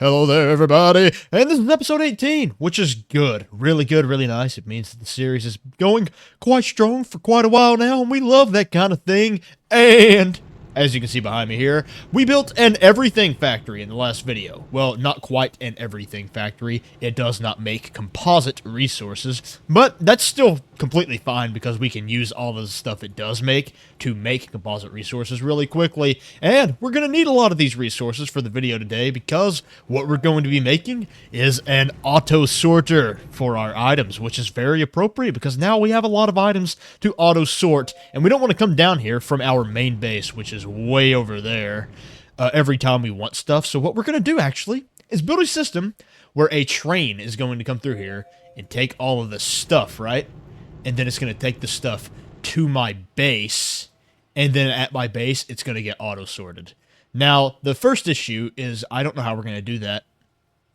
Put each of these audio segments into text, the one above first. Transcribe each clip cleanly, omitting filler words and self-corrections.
Hello there, everybody, and this is episode 18, which is good, really nice. It means that the series is going quite strong for quite a while now, and we love that kind of thing. And as you can see behind me here, we built an everything factory in the last video. Well, not quite an everything factory. It does not make composite resources, but that's still completely fine because we can use all the stuff it does make to make composite resources really quickly. And we're going to need a lot of these resources for the video today because what we're going to be making is an auto sorter for our items, which is very appropriate because now we have a lot of items to auto sort, and we don't want to come down here from our main base, which is way over there, every time we want stuff. So what we're going to do actually is build a system where a train is going to come through here and take all of this stuff, right? And then it's going to take the stuff to my base, and then at my base, it's going to get auto-sorted. Now, the first issue is I don't know how we're going to do that,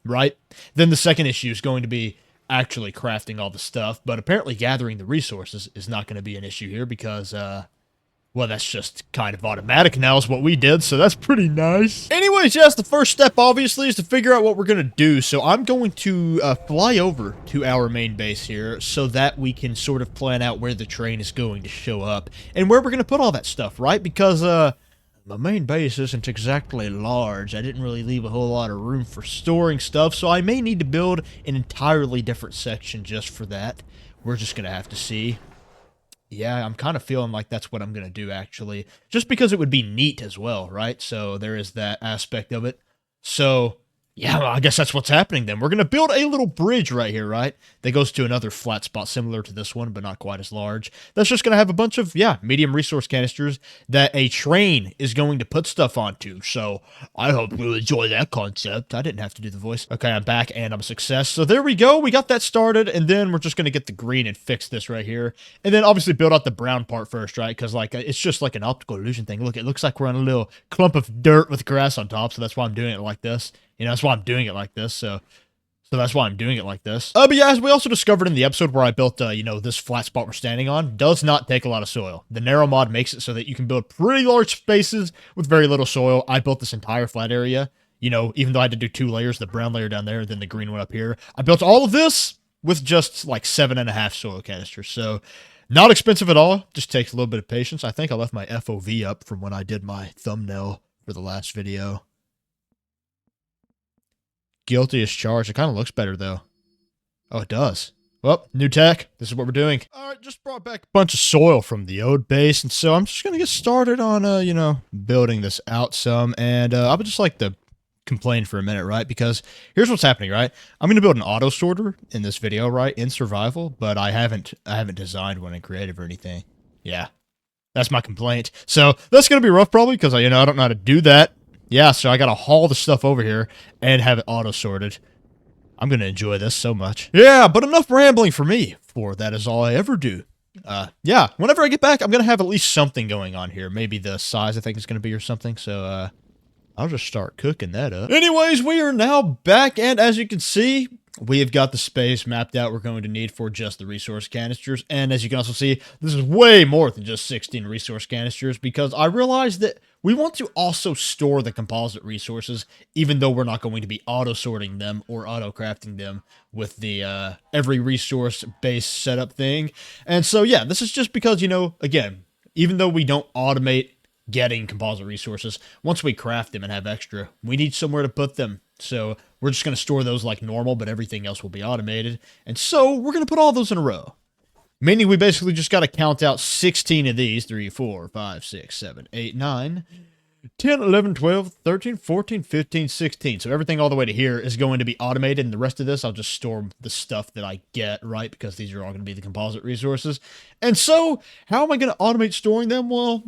right? Then the second issue is going to be actually crafting all the stuff, but apparently gathering the resources is not going to be an issue here because, well, that's just kind of automatic now is what we did, so that's pretty nice. Anyways, yes, the first step, obviously, is to figure out what we're going to do. So I'm going to fly over to our main base here so that we can sort of plan out where the train is going to show up and where we're going to put all that stuff, right? Because my main base isn't exactly large. I didn't really leave a whole lot of room for storing stuff, so I may need to build an entirely different section just for that. We're just going to have to see. Yeah, I'm kind of feeling like that's what I'm going to do, actually. Just because it would be neat as well, right? So there is that aspect of it. So, yeah, well, I guess that's what's happening then. We're going to build a little bridge right here, right? That goes to another flat spot similar to this one, but not quite as large. That's just going to have a bunch of, yeah, medium resource canisters that a train is going to put stuff onto. So I hope you enjoy that concept. I didn't have to do the voice. Okay, I'm back and I'm a success. So there we go. We got that started, and then we're just going to get the green and fix this right here. And then obviously build out the brown part first, right? Because like it's just like an optical illusion thing. Look, it looks like we're on a little clump of dirt with grass on top, so that's why I'm doing it like this. You know, that's why I'm doing it like this, so that's why I'm doing it like this. But yeah, as we also discovered in the episode where I built, you know, this flat spot we're standing on, does not take a lot of soil. The narrow mod makes it so that you can build pretty large spaces with very little soil. I built this entire flat area, you know, even though I had to do 2 layers, the brown layer down there, and then the green one up here. I built all of this with just like 7.5 soil canisters, so not expensive at all. Just takes a little bit of patience. I think I left my FOV up from when I did my thumbnail for the last video. Guilty as charged. It kind of looks better, though. Oh, it does. Well, new tech. This is what we're doing. All right, just brought back a bunch of soil from the old base, and so I'm just going to get started on, you know, building this out some, and I would just like to complain for a minute, right? Because here's what's happening, right? I'm going to build an auto sorter in this video, right, in survival, but I haven't designed one in creative or anything. Yeah, that's my complaint. So that's going to be rough, probably, because, you know, I don't know how to do that. Yeah, so I gotta haul the stuff over here and have it auto-sorted. I'm gonna enjoy this so much. Yeah, but enough rambling for me, for that is all I ever do. Yeah, whenever I get back, I'm gonna have at least something going on here. Maybe the size I think is gonna be or something, so, I'll just start cooking that up. Anyways, we are now back, and as you can see, we have got the space mapped out we're going to need for just the resource canisters. And as you can also see, this is way more than just 16 resource canisters because I realized that we want to also store the composite resources, even though we're not going to be auto-sorting them or auto-crafting them with the every resource base setup thing. And so, yeah, this is just because, you know, again, even though we don't automate getting composite resources, once we craft them and have extra, we need somewhere to put them. So we're just going to store those like normal, but everything else will be automated. And so we're going to put all those in a row. Meaning we basically just got to count out 16 of these. 3, 4, 5, 6, 7, 8, 9, 10, 11, 12, 13, 14, 15, 16. So everything all the way to here is going to be automated, and the rest of this, I'll just store the stuff that I get, right? Because these are all going to be the composite resources. And so, how am I going to automate storing them? Well,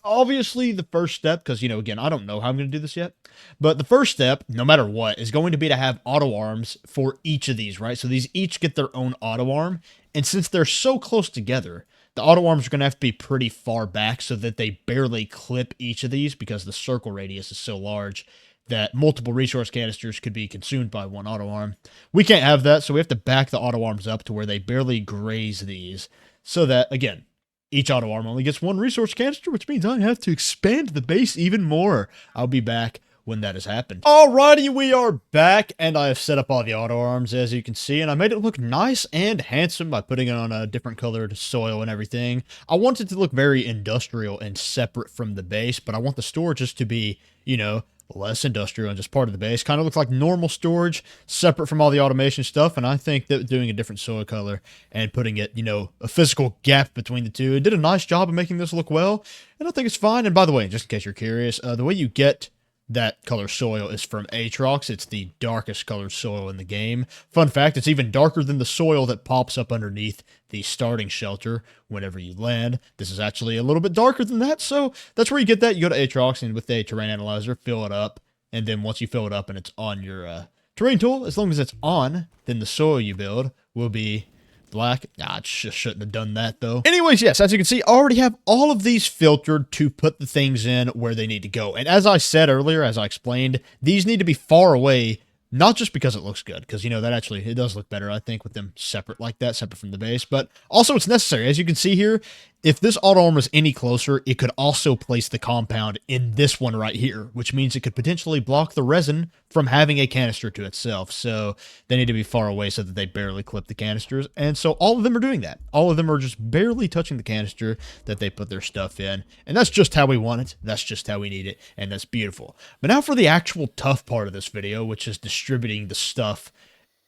obviously the first step, because, you know, again, I don't know how I'm going to do this yet, but the first step, no matter what, is going to be to have auto arms for each of these, right? So these each get their own auto arm, and since they're so close together, the auto arms are going to have to be pretty far back so that they barely clip each of these because the circle radius is so large that multiple resource canisters could be consumed by one auto arm. We can't have that, so we have to back the auto arms up to where they barely graze these so that, again, each auto arm only gets 1 resource canister, which means I have to expand the base even more. I'll be back when that has happened. Alrighty, we are back, and I have set up all the auto arms, as you can see, and I made it look nice and handsome by putting it on a different colored soil and everything. I want it to look very industrial and separate from the base, but I want the storages to be, you know, less industrial and just part of the base. Kind of looks like normal storage, separate from all the automation stuff, and I think that doing a different soil color and putting it, you know, a physical gap between the two, it did a nice job of making this look well, and I think it's fine. And by the way, just in case you're curious, the way you get that color soil is from Aatrox. It's the darkest colored soil in the game. Fun fact, it's even darker than the soil that pops up underneath the starting shelter whenever you land. This is actually a little bit darker than that, so that's where you get that. You go to Aatrox, and with the terrain analyzer, fill it up, and then once you fill it up and it's on your terrain tool, as long as it's on, then the soil you build will be black. Nah, just shouldn't have done that, though. Anyways, yes, as you can see, I already have all of these filtered to put the things in where they need to go. And as I said earlier, as I explained, these need to be far away, not just because it looks good, because, you know, that actually, it does look better, I think, with them separate like that, separate from the base, but also it's necessary. As you can see here, if this auto armor is any closer, it could also place the compound in this one right here, which means it could potentially block the resin from having a canister to itself. So they need to be far away so that they barely clip the canisters. And so all of them are doing that. All of them are just barely touching the canister that they put their stuff in. And that's just how we want it. That's just how we need it. And that's beautiful. But now for the actual tough part of this video, which is distributing the stuff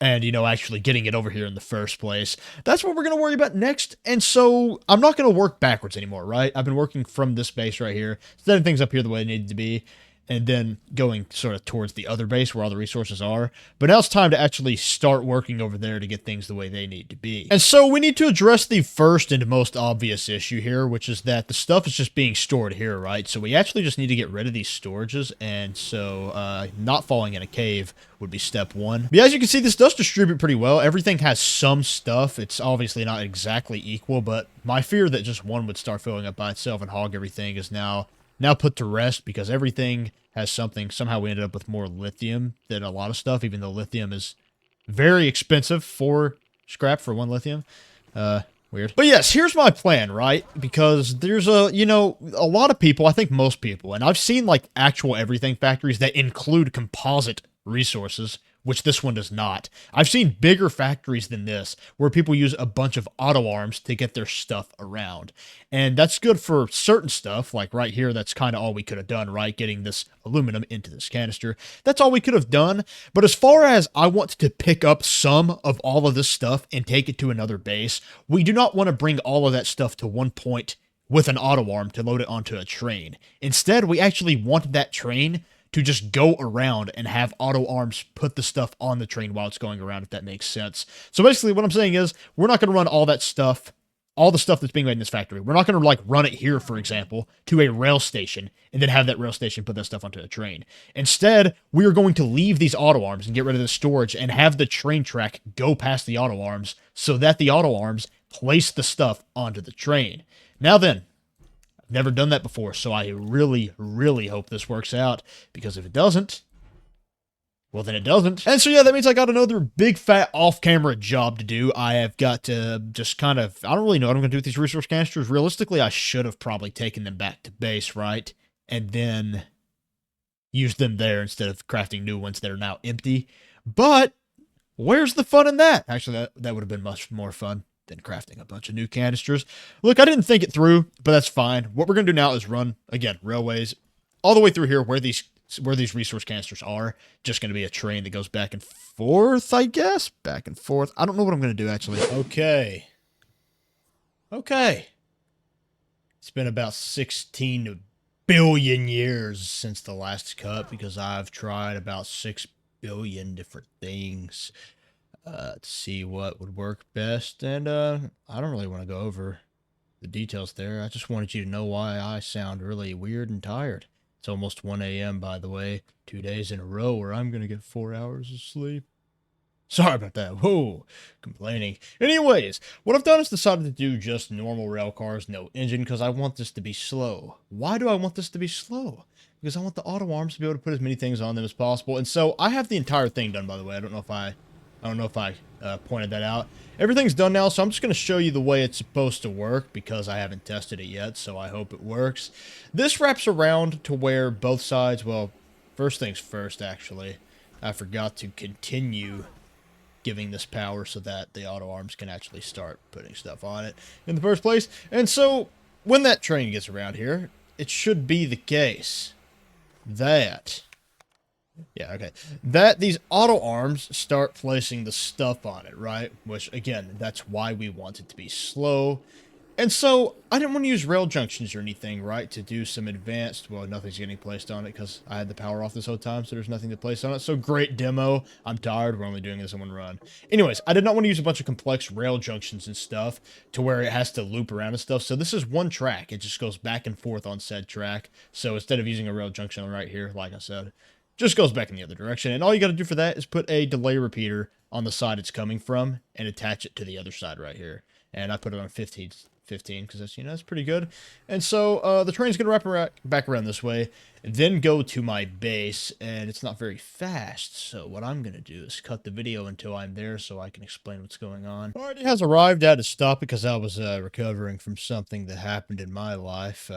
and, you know, actually getting it over here in the first place. That's what we're going to worry about next. And so I'm not going to work backwards anymore, right? I've been working from this base right here, setting things up here the way they need to be, and then going sort of towards the other base where all the resources are. But now it's time to actually start working over there to get things the way they need to be. And so we need to address the first and most obvious issue here, which is that the stuff is just being stored here, right? So we actually just need to get rid of these storages, and so not falling in a cave would be step one. But as you can see, this does distribute pretty well. Everything has some stuff. It's obviously not exactly equal, but my fear that just one would start filling up by itself and hog everything is now put to rest, because everything has something. Somehow we ended up with more lithium than a lot of stuff, even though lithium is very expensive for scrap for one lithium. Weird. But yes, here's my plan, right? Because there's a lot of people, I think most people, and I've seen like actual everything factories that include composite resources, which this one does not. I've seen bigger factories than this, where people use a bunch of auto arms to get their stuff around. And that's good for certain stuff, like right here, that's kind of all we could have done, right? Getting this aluminum into this canister. That's all we could have done. But as far as I want to pick up some of all of this stuff and take it to another base, we do not want to bring all of that stuff to one point with an auto arm to load it onto a train. Instead, we actually want that train to just go around and have auto arms put the stuff on the train while it's going around, if that makes sense. So basically what I'm saying is, we're not going to run all that stuff, all the stuff that's being made in this factory. We're not going to like run it here, for example, to a rail station and then have that rail station put that stuff onto a train. Instead, we are going to leave these auto arms and get rid of the storage and have the train track go past the auto arms so that the auto arms place the stuff onto the train. Now then, never done that before, so I really, really hope this works out, because if it doesn't, well, then it doesn't. And so, yeah, that means I got another big, fat, off-camera job to do. I have got to just kind of, I don't really know what I'm going to do with these resource canisters. Realistically, I should have probably taken them back to base, right? And then used them there instead of crafting new ones that are now empty. But where's the fun in that? Actually, that would have been much more fun than crafting a bunch of new canisters. Look, I didn't think it through, but that's fine. What we're going to do now is run, again, railways all the way through here where these resource canisters are. Just going to be a train that goes back and forth, I guess. Back and forth. I don't know what I'm going to do, actually. Okay. It's been about 16 billion years since the last cut, because I've tried about 6 billion different things to see what would work best, and I don't really want to go over the details there. I just wanted you to know why I sound really weird and tired. It's almost 1 a.m., by the way. 2 days in a row where I'm going to get 4 hours of sleep. Sorry about that. Whoa, complaining. Anyways, what I've done is decided to do just normal rail cars, no engine, because I want this to be slow. Why do I want this to be slow? Because I want the auto arms to be able to put as many things on them as possible. And so I have the entire thing done, by the way. I don't know if I pointed that out. Everything's done now, so I'm just going to show you the way it's supposed to work, because I haven't tested it yet, so I hope it works. This wraps around to where both sides, well, first things first, actually, I forgot to continue giving this power so that the auto arms can actually start putting stuff on it in the first place. And so when that train gets around here, it should be the case that, yeah, okay, that these auto arms start placing the stuff on it, right? Which, again, that's why we want it to be slow. And so, I didn't want to use rail junctions or anything, right, to do some advanced, well, nothing's getting placed on it because I had the power off this whole time, so there's nothing to place on it. So, great demo. I'm tired. We're only doing this in one run. Anyways, I did not want to use a bunch of complex rail junctions and stuff to where it has to loop around and stuff. So, this is one track. It just goes back and forth on said track. So, instead of using a rail junction right here, like I said, just goes back in the other direction. And all you got to do for that is put a delay repeater on the side it's coming from and attach it to the other side right here. And I put it on 15 because that's, that's pretty good. And so the train's going to wrap back around this way, and then go to my base, and it's not very fast. So what I'm going to do is cut the video until I'm there so I can explain what's going on. Alright, it has arrived at a stop because I was recovering from something that happened in my life.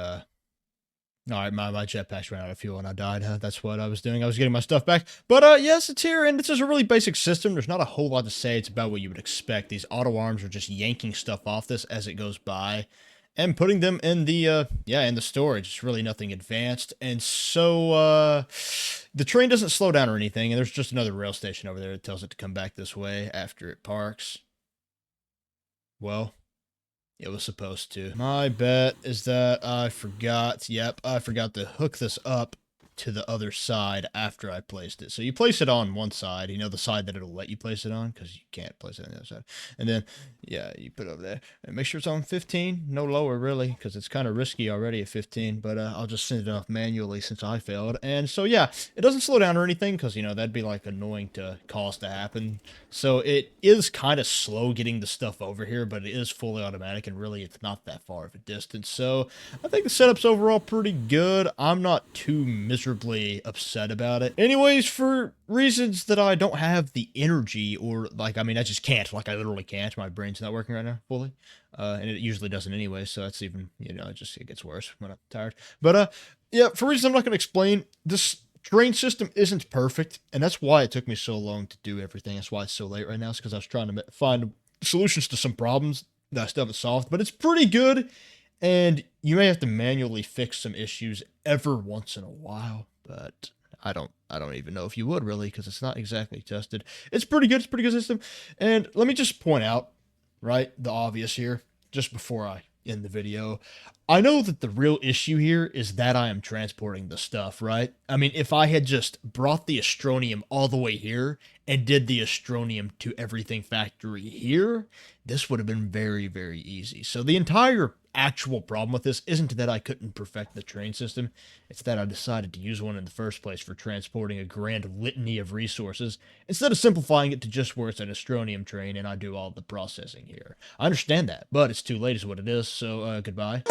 Alright, my jetpack ran out of fuel and I died. That's what I was doing. I was getting my stuff back. But, yes, it's here, and it's just a really basic system. There's not a whole lot to say. It's about what you would expect. These auto arms are just yanking stuff off this as it goes by and putting them in the, in the storage. It's really nothing advanced. And so, the train doesn't slow down or anything, and there's just another rail station over there that tells it to come back this way after it parks. Well, it was supposed to. My bet is that I forgot, I forgot to hook this up to the other side after I placed it. So you place it on one side, the side that it'll let you place it on, because you can't place it on the other side. And then, you put it over there. And make sure it's on 15, no lower really, because it's kind of risky already at 15, but I'll just send it off manually since I failed. And so, it doesn't slow down or anything, because, that'd be, like, annoying to cause to happen. So it is kind of slow getting the stuff over here, but it is fully automatic, and really it's not that far of a distance. So I think the setup's overall pretty good. I'm not too miserably upset about it. Anyways, for reasons that I don't have the energy, or I just can't. I literally can't. My brain's not working right now fully. And it usually doesn't anyway, so that's even, it gets worse when I'm tired. But, for reasons I'm not going to explain, this train system isn't perfect, and that's why it took me so long to do everything. That's why it's so late right now, is because I was trying to find solutions to some problems that I still haven't solved. But it's pretty good, and you may have to manually fix some issues every once in a while, but I don't even know if you would really, because it's not exactly tested. It's pretty good. It's a pretty good system. And let me just point out, right, the obvious here, just before I end the video. I know that the real issue here is that I am transporting the stuff, right? If I had just brought the Astronium all the way here and did the Astronium to everything factory here, this would have been very, very easy. So the entire actual problem with this isn't that I couldn't perfect the train system, it's that I decided to use one in the first place for transporting a grand litany of resources, instead of simplifying it to just where it's an Astronium train and I do all the processing here. I understand that, but it's too late is what it is, so goodbye.